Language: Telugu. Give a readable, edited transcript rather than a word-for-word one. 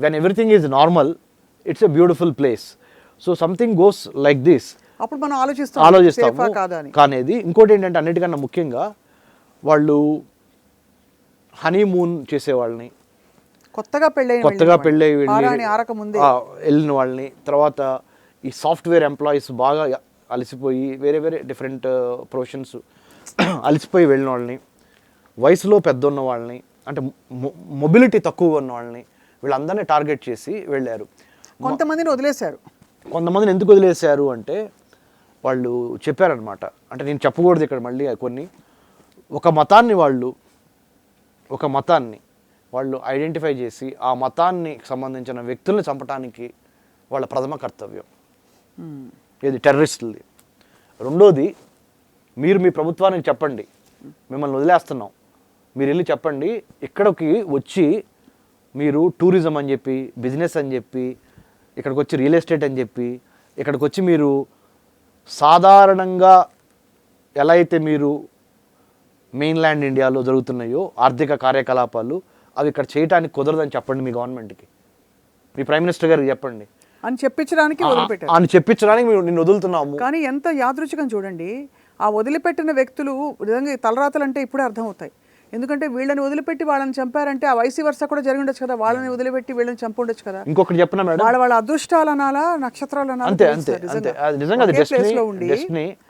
When everything is normal it's a beautiful place. So something goes like this, అప్పుడు మనం ఆలోచిస్తాము కాదా అని. కానీ ఇంకోటి ఏంటంటే అన్నిటికన్నా ముఖ్యంగా వాళ్ళు హనీమూన్ చేసేవాళ్ళని, కొత్తగా పెళ్ళై వెళ్ళిన వాళ్ళని, తర్వాత ఈ సాఫ్ట్వేర్ ఎంప్లాయీస్ బాగా అలసిపోయి వేరే డిఫరెంట్ ప్రొఫెషన్స్ అలసిపోయి వెళ్ళిన వాళ్ళని, వయసులో పెద్ద ఉన్న వాళ్ళని, అంటే మొబిలిటీ తక్కువగా ఉన్న వాళ్ళని, వీళ్ళందరినీ టార్గెట్ చేసి వెళ్ళారు. కొంతమందిని ఎందుకు వదిలేశారు అంటే వాళ్ళు చెప్పారనమాట. అంటే నేను చెప్పకూడదు ఇక్కడ మళ్ళీ కొన్ని. ఒక మతాన్ని వాళ్ళు ఐడెంటిఫై చేసి ఆ మతాన్ని సంబంధించిన వ్యక్తుల్ని చంపడానికి వాళ్ళ ప్రథమ కర్తవ్యం. ఇది టెర్రరిస్టులది. రెండోది, మీరు మీ ప్రభుత్వానికి చెప్పండి మిమ్మల్ని వదిలేస్తున్నాం, మీరు వెళ్ళి చెప్పండి, ఇక్కడికి వచ్చి మీరు టూరిజం అని చెప్పి, బిజినెస్ అని చెప్పి, ఇక్కడికి వచ్చి రియల్ ఎస్టేట్ అని చెప్పి, ఇక్కడికి వచ్చి మీరు సాధారణంగా ఎలా అయితే మీరు మెయిన్ల్యాండ్ ఇండియాలో జరుగుతున్నాయో ఆర్థిక కార్యకలాపాలు అవి ఇక్కడ చేయడానికి కుదరదని చెప్పండి మీ గవర్నమెంట్కి, మీ ప్రైమ్ మినిస్టర్ గారికి చెప్పండి అని చెప్పించడానికి నిన్ను వదులుతున్నాము. కానీ ఎంత యాదృచ్ఛికం చూడండి, ఆ వదిలిపెట్టిన వ్యక్తులు నిజంగా తలరాతలు అంటే ఇప్పుడే అర్థమవుతాయి. ఎందుకంటే వీళ్ళని వదిలిపెట్టి వాళ్ళని చంపారంటే ఆ వైసీ వరుస కూడా జరిగి ఉండొచ్చు కదా, వాళ్ళని వదిలిపెట్టి వీళ్ళని చంపి ఉండొచ్చు కదా. ఇంకొకటి చెప్పిన మేడం, వాళ్ళ అదృష్టాలు అనాలా, నక్షత్రాలు అనాలా, అంతే నిజంగా